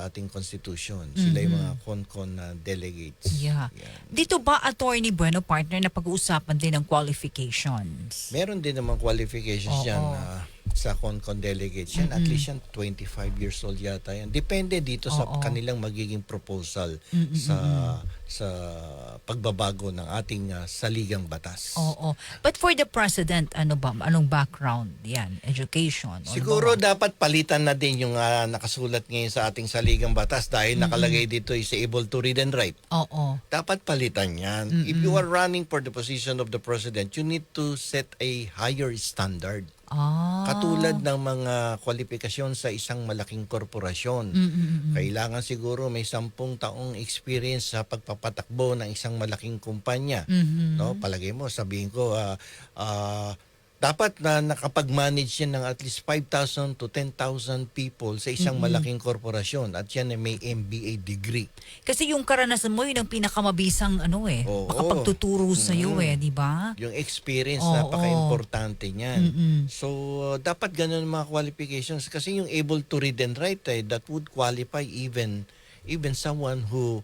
ating constitution. Sila yung mga concon delegates. Yeah. Dito ba, Attorney Bueno, partner, na pag-uusapan din ng qualifications? Meron din naman qualifications yan sa concon delegates. Yan, at least yan 25 years old yata yan. Depende dito sa kanilang magiging proposal sa pagbabago ng ating saligang batas. But for the president, anong background yan? Education? Siguro dapat palitan na din yung nakasulat ngayon sa ating saligang batas dahil nakalagay dito is able to read and write. Dapat palitan yan. If you are running for the position of the president, you need to set a higher standard. Katulad ng mga kwalifikasyon sa isang malaking korporasyon. Kailangan siguro may 10 taong experience sa pagpapatakbo ng isang malaking kumpanya. No? Palagay mo, sabihin ko, dapat na nakapag-manage yan ng at least 5,000 to 10,000 people sa isang malaking korporasyon at yan ay may MBA degree. Kasi yung karanasan mo, yun ang pinakamabisang makapagtuturo sa'yo di ba? Yung experience, napaka-importante niyan. So, dapat ganun mga qualifications kasi yung able to read and write, that would qualify even someone who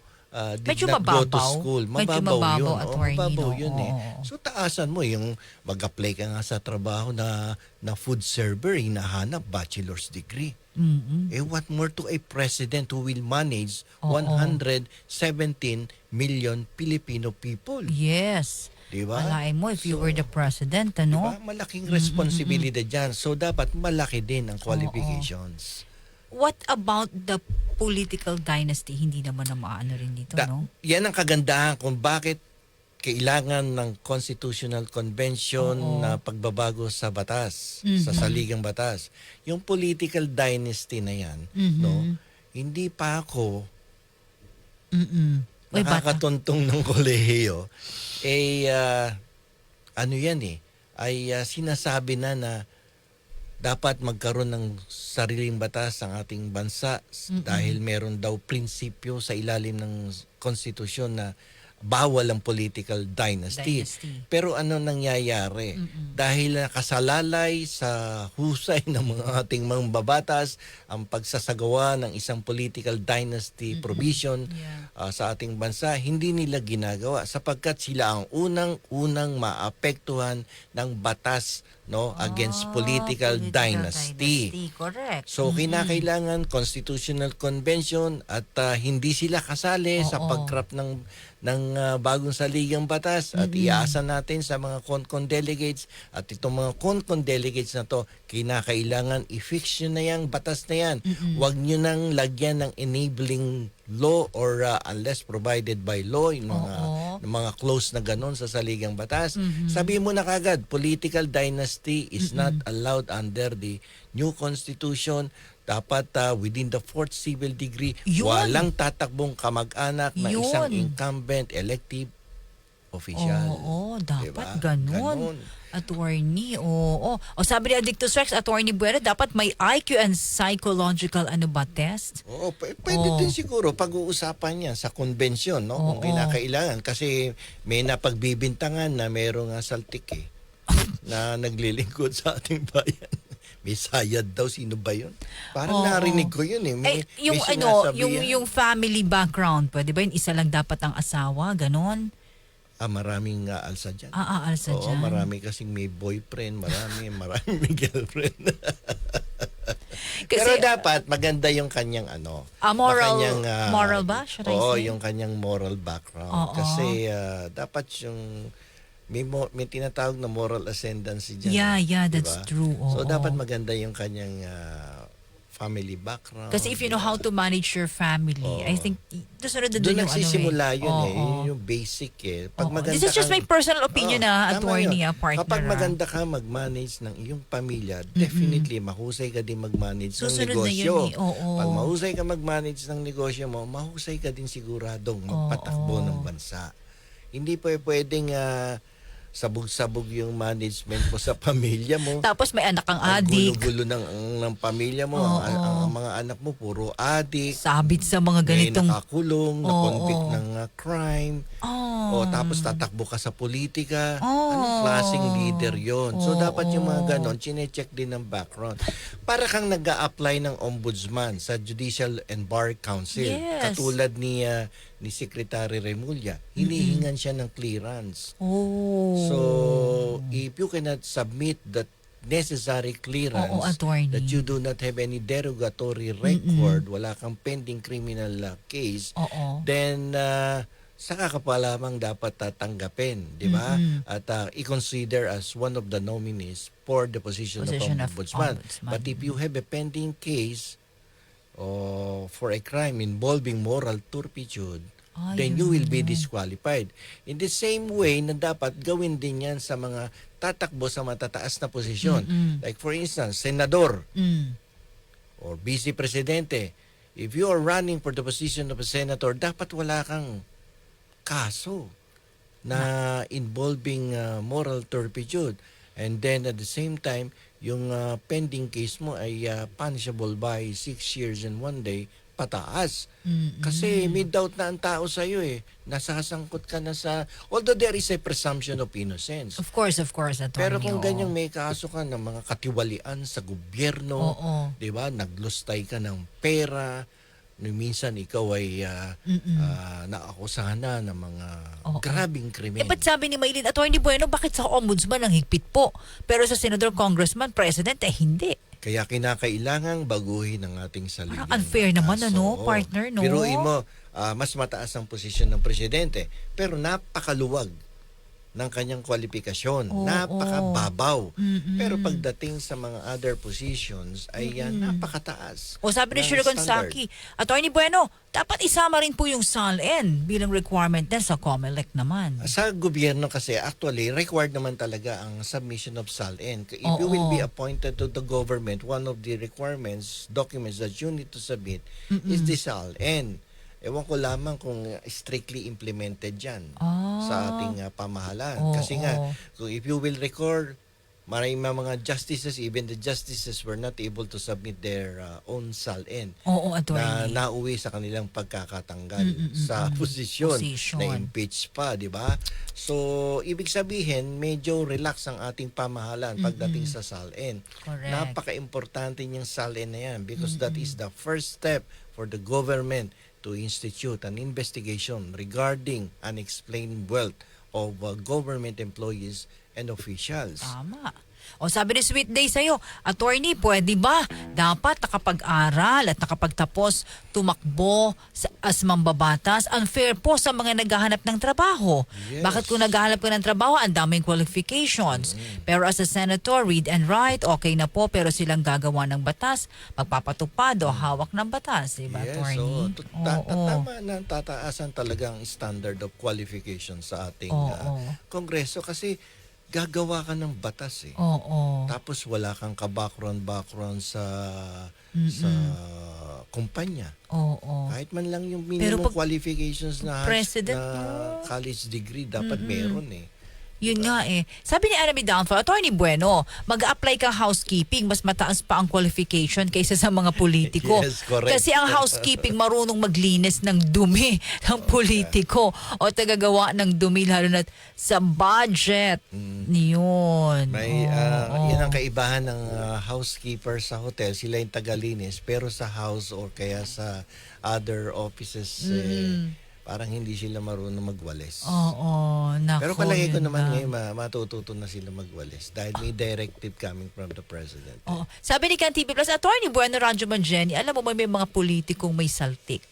did not go to school. Mababaw yun. Mababaw yun So taasan mo yung mag-apply ka nga sa trabaho na food server, hinahanap bachelor's degree. What more to a president who will manage 117 million Filipino people? Yes. Diba? Malain mo if you were the president, ano? Diba? Malaking responsibilidad dyan. So dapat malaki din ang qualifications. What about the political dynasty? Hindi naman na maano rin dito, no? Yan ang kagandahan kung bakit kailangan ng Constitutional Convention na pagbabago sa batas, sa saligang batas. Yung political dynasty na yan, no? Hindi pa ako nakakatuntong ng kolehiyo, sinasabi na dapat magkaroon ng sariling batas ang ating bansa dahil meron daw prinsipyo sa ilalim ng konstitusyon na bawal ang political dynasty. Pero ano nangyayari? Dahil nakasalalay sa husay ng mga ating mambabatas ang pagsasagawa ng isang political dynasty provision sa ating bansa, hindi nila ginagawa sapagkat sila ang unang maapektuhan ng batas no, against political dynasty. Correct. So kinakailangan constitutional convention at hindi sila kasali sa pagcraft ng bagong saligang batas at iasa natin sa mga CONCON delegates at itong mga CONCON delegates na to kinakailangan i-fix nyo na yung batas na yan. Huwag nyo nang lagyan ng enabling law or unless provided by law yung mga clause na ganon sa saligang batas. Sabihin mo na kagad, political dynasty is not allowed under the new constitution. Dapat within the fourth civil degree, walang tatakbong kamag-anak na isang incumbent elective official. Oo, dapat diba? ganun. Attorney, oo. O sabi ni Addictus Rex, Attorney Buena, dapat may IQ and psychological test? Oo, pwede din siguro pag-uusapan yan sa konbensyon, no? Kung kinakailangan. Kasi may napagbibintangan na merong saltik na naglilingkod sa ating bayan. May sayad daw, sino ba yun? Parang narinig ko yun may yung family background, pwede ba yun? Isa lang dapat ang asawa, ganon? Maraming alsa dyan. Alsa Oo, dyan. marami kasing may boyfriend, marami may girlfriend. Kasi, pero dapat maganda yung kanyang moral ba? Should I say? yung kanyang moral background. Kasi dapat yung may tinatawag na moral ascendancy dyan. Yeah, that's true. So dapat maganda yung kanyang family background. Kasi if you know how to manage your family, I think doon nagsisimula yun yung basic Pag maganda this is just my personal opinion attorney, partner. Kapag maganda ka mag-manage ng iyong pamilya, definitely mahusay ka din mag-manage ng negosyo. Pag mahusay ka mag-manage ng negosyo mo, mahusay ka din siguradong magpatakbo ng bansa. Hindi pwedeng sabog-sabog yung management mo sa pamilya mo. Tapos may anak kang adik. Gulo-gulo ng pamilya mo. Ang mga anak mo puro adik. Sabit sa mga ganitong... May nakakulong, na-convict ng crime. Tapos tatakbo ka sa politika. Anong klaseng leader yon? So dapat yung mga ganon, chine-check din ng background. Para kang nag-a-apply ng ombudsman sa Judicial and Bar Council. Yes. Katulad ni Secretary Remulla. Hinihingan siya ng clearance. So, if you cannot submit that necessary clearance, that you do not have any derogatory record, wala kang pending criminal case, then saka ka pa lamang dapat tatanggapin, di ba? At i-consider as one of the nominees for the position of ombudsman. But if you have a pending case for a crime involving moral turpitude, then you will be disqualified. In the same way na dapat gawin din yan sa mga tatakbo sa matataas na posisyon. Like for instance, senador or vice presidente. If you are running for the position of a senator, dapat wala kang kaso na involving moral turpitude. And then at the same time, yung pending case mo ay punishable by 6 years and 1 day pataas. Kasi may doubt na ang tao sa'yo Nasasangkot ka na sa... Although there is a presumption of innocence. Of course, attorney. Pero kung ganyang may kaso ka ng mga katiwalian sa gobyerno, di ba? Naglustay ka ng pera, minsan ikaw ay naakusahan na ng mga grabing krimen. Ba't sabi ni Maylin, Attorney Bueno, bakit sa ombudsman ang higpit po? Pero sa senador, congressman, president, hindi. Kaya kinakailangang baguhin ang ating saligang. Parang unfair naman, partner, no? Biruin mo, mas mataas ang posisyon ng presidente, pero napakaluwag ng kanyang kwalifikasyon. Napakababaw. Pero pagdating sa mga other positions ay napakataas. Sabi ni Shirley Gonzaki, Attorney Bueno, dapat isama rin po yung SALN bilang requirement din sa COMELEC naman. Sa gobyerno kasi, actually, required naman talaga ang submission of SALN. If you will be appointed to the government, one of the requirements, documents that you need to submit is the SALN. Ewan ko lamang kung strictly implemented yan sa ating pamahalaan. Kasi nga, kung if you will record, maraming mga justices, even the justices were not able to submit their own SALN na nauwi sa kanilang pagkakatanggal sa posisyon na impeach pa, di ba? So, ibig sabihin, medyo relax ang ating pamahalaan pagdating sa SALN. Napaka-importante niyang SALN na yan because that is the first step for the government to institute an investigation regarding unexplained wealth of government employees and officials. Tama. O sabi ni Sweet Day sa'yo, attorney, pwede ba? Dapat nakapag-aral at nakapagtapos tumakbo as mambabatas. Unfair po sa mga naghahanap ng trabaho. Yes. Bakit kung naghahanap ka ng trabaho, ang daming qualifications. Pero as a senator, read and write, okay na po, pero silang gagawa ng batas, magpapatupad o hawak ng batas. Diba, Yes, attorney? tama na tataasan talaga ang standard of qualification sa ating Kongreso kasi gagawa ka ng batas eh. Oo. Tapos wala kang ka-background sa kumpanya. Oo. Kahit man lang yung Pero minimum pag qualifications na president, college degree dapat meron eh. Yun nga eh. Sabi ni Anami Downfall, Attorney Bueno, mag-apply kang housekeeping, mas mataas pa ang qualification kaysa sa mga politiko. Yes, correct. Kasi ang housekeeping marunong maglinis ng dumi ng politiko o tagagawa ng dumi lalo na sa budget. Yun. Yan ang kaibahan ng housekeeper sa hotel. Sila yung tagalinis pero sa house or kaya sa other offices parang hindi sila marunong magwalis. Oo, nako. Pero palagi ko yun naman lang. ngayon matututo na sila magwalis dahil may directive coming from the president. Oo. Sabi ni Kan TV Plus, Attorney Bueno Ranjo Manjeni, alam mo ba may mga politikong may saltik?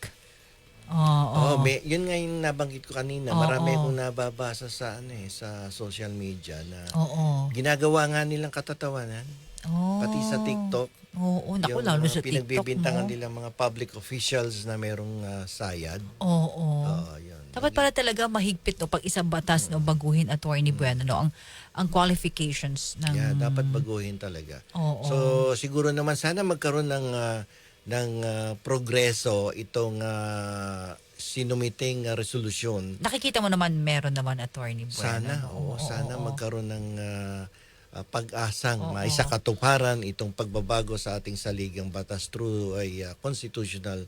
Oo. Yun nga yung nabanggit ko kanina. Marami akong nababasa sa sa social media na ginagawa nga nilang katatawanan. Pati sa TikTok. Oo, naku, lalo sa TikTok pinagbibintangan mo. nilang mga public officials na merong sayad. Oo. Yun. Dapat pala talaga mahigpit pag isang batas baguhin, Attorney Bueno, ang qualifications ng... Yeah, dapat baguhin talaga. Oo. So siguro naman sana magkaroon ng progreso itong sinumiting resolusyon. Nakikita mo naman meron naman, Attorney Bueno. Sana, sana magkaroon ng pag-asang maisakatuparan itong pagbabago sa ating saligang batas through a constitutional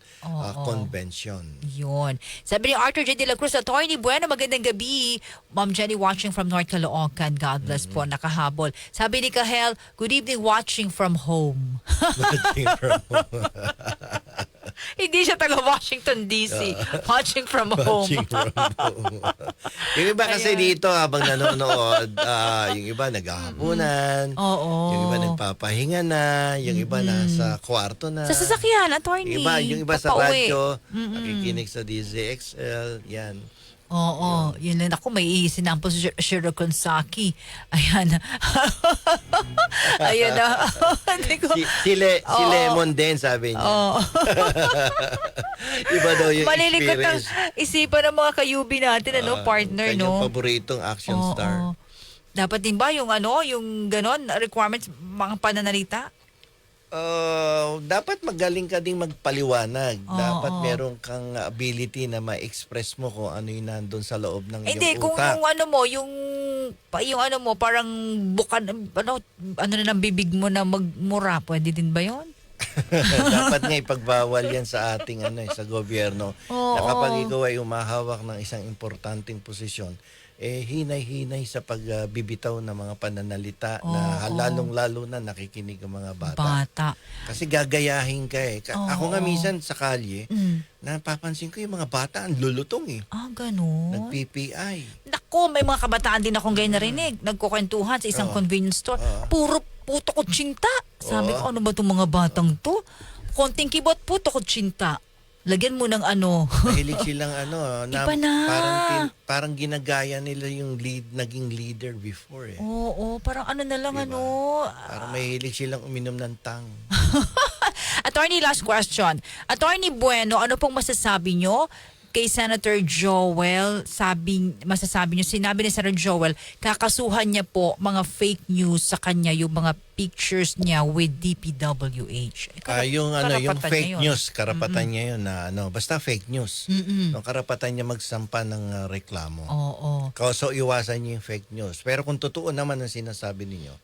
convention. Yun. Sabi ni Arthur J. De La Cruz, Attorney Bueno, magandang gabi. Ma'am Jenny watching from North Caloocan. God bless po, nakahabol. Sabi ni Kahel, good evening watching from home. Hindi siya taga Washington DC. Watching from home. Watching from home. Yung iba kasi dito habang nanonood, yung iba naghahapunan, yung iba nagpapahinga na, yung iba nasa kwarto na. Sa sasakyan, Attorney. Yung iba sa Papauwi. radyo, nakikinig sa DZXL, yan. Oo, yun lang. Ako, may sinampos si Shiro Konsaki. Ayan. Ayan na. Hindi ko... Si Lemon din, sabi niya. Iba daw yung Malilikot ang experience. isipan ng mga kayubi natin, partner, Kanyang paboritong action star. Dapat din ba yung yung ganon, requirements, mga pananalita? Dapat magaling ka ding magpaliwanag. Dapat meron kang ability na ma-express mo kung ano yung nandun sa loob ng Hindi, iyong kung utak. yung parang bukan, ano na ng bibig mo na magmura, pwede din ba yun? Dapat nga ipagbawal yan sa ating sa gobyerno. Na kapag ikaw ay umahawak ng isang importanteng posisyon, hinay-hinay sa pagbibitaw ng mga pananalita na lalong-lalo na nakikinig ang mga bata. Kasi gagayahin ka eh. Ako nga minsan sa kalye, napapansin ko yung mga bata ang lulutong eh. Ganun. Nag-PPI. Naku, may mga kabataan din akong ganyan narinig. Nagkukwentuhan sa isang convenience store. Puro puto kutsinta. Sabi ko, ano ba itong mga batang to? Konting kibot, puto kutsinta. Lagyan mo ng Mahilig silang Iba na. Parang ginagaya nila yung naging leader before eh. Oo, parang na lang Parang mahilig silang uminom ng tang. Attorney, last question. Attorney Bueno, ano pong masasabi nyo kay Senator Joel? Masasabi nyo, sinabi ni Senator Joel, kakasuhan niya po mga fake news sa kanya, yung mga pictures niya with DPWH. Yung fake niya yun. news, karapatan niya yun na basta fake news. Yung karapatan niya magsampa ng reklamo. So iwasan niyo yung fake news. Pero kung totoo naman ang sinasabi ninyo,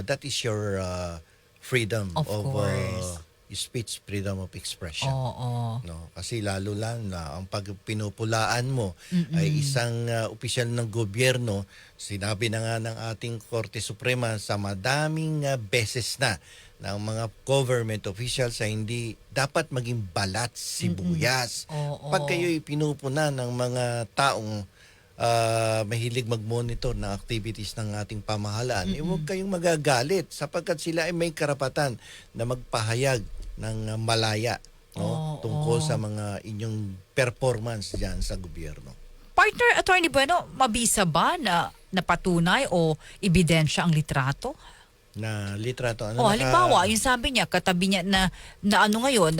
that is your freedom Of course. Speech, freedom of expression. No, kasi lalo lang na ang pag pinupulaan mo ay isang opisyal ng gobyerno, sinabi na nga ng ating Korte Suprema sa madaming beses na ng mga government officials ay hindi dapat maging balat sibuyas. Pag kayo'y pinupuna ng mga taong mahilig mag-monitor ng activities ng ating pamahalaan, huwag kayong magagalit sapagkat sila ay may karapatan na magpahayag ng malaya, no, tungkol sa mga inyong performance diyan sa gobyerno. Partner Attorney Bueno, mabisa ba na napatunay o ebidensya ang litrato? Na litrato, Halimbawa, yung sabi niya, katabi niya na ano ngayon,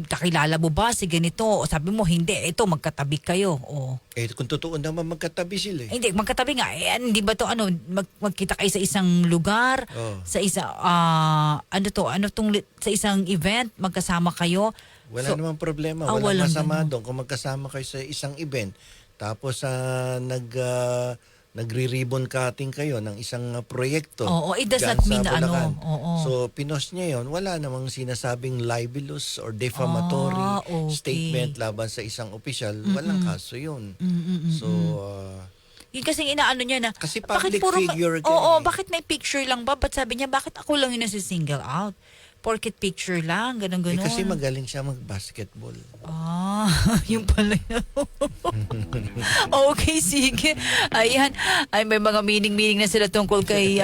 kakilala mo ba si ganito? O sabi mo, hindi, ito, magkatabi kayo. kung totoo naman magkatabi sila eh. Hindi, magkatabi nga. Hindi ba to magkita kayo sa isang lugar, sa sa isang event, magkasama kayo? Wala namang problema. Walang masama doon kung magkasama kayo sa isang event. Tapos nagre-ribbon cutting kayo ng isang proyekto. It does not mean na So, pinost niya yun. Wala namang sinasabing libelous or defamatory statement laban sa isang opisyal. Walang kaso yun. So, yun kasi inaano niya na, kasi public figure bakit may picture lang ba? Ba't sabi niya, bakit ako lang yung nasi-single out? Porket picture lang, ganun-ganun. kasi magaling siya mag-basketball. Yung pala yun. Okay, sige. Ayan. Ay, may mga meaning na sila tungkol kay,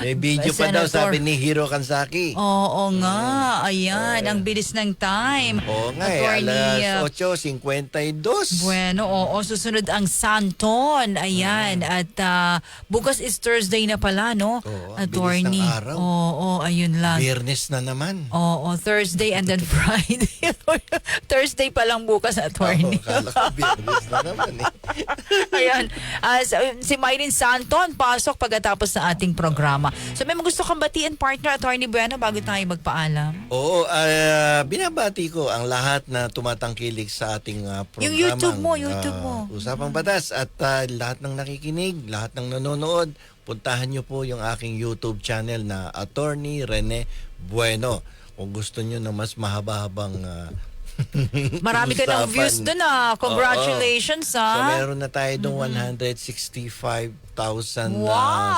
may video pa daw, Senator. sabi ni Hiro Kansaki. Oo nga. Ayan, ang bilis ng time. Oo nga, alas 8:52. Bueno, susunod ang Santon. Ayan. At bukas is Thursday na pala, no? Ang bilis ng araw. Ayun lang. Biyernes na naman. Thursday and then Friday. Thursday pa lang bukas, Attorney. Kala ko biyernes na naman eh. Ayan. Si Mylene Santon, pasok pagkatapos ng ating programa. So may gusto kang batiin, partner, Attorney Bueno, bago tayo magpaalam? Oo, binabati ko ang lahat na tumatangkilik sa ating programang Yung YouTube mo. Usapang Batas at lahat ng nakikinig, lahat ng nanonood, puntahan nyo po yung aking YouTube channel na Attorney Rene Bueno. Kung gusto nyo na mas mahaba-habang Marami ka ng views doon Congratulations So meron na tayo doon 165,000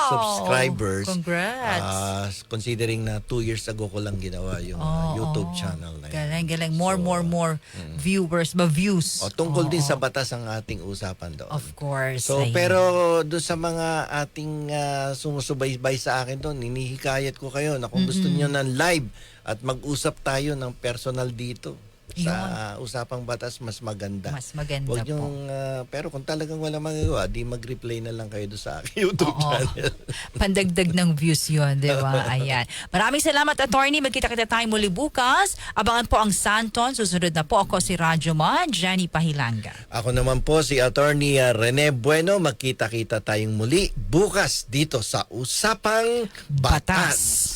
subscribers. Congrats. Considering na 2 years ago ko lang ginawa yung YouTube channel na yun. Galing. More viewers, views. Tungkol din sa batas ang ating usapan doon. Of course. So, pero doon sa mga ating sumusubaybay sa akin doon, hinihikayat ko kayo na kung gusto niyo ng live at mag-usap tayo ng personal dito sa Usapang Batas, mas maganda. Mas maganda Huwag yung, pero kung talagang wala magagawa, di mag-reply na lang kayo doon sa aking YouTube channel. Pandagdag ng views yun, di ba? Ayan. Maraming salamat, Attorney. Magkita-kita tayo muli bukas. Abangan po ang Santon. Susunod na po ako si Radyo Man, Jenny Pahilanga. Ako naman po si Attorney Rene Bueno. Magkita-kita tayong muli bukas dito sa Usapang Batas.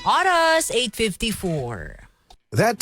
Oras 8:54. That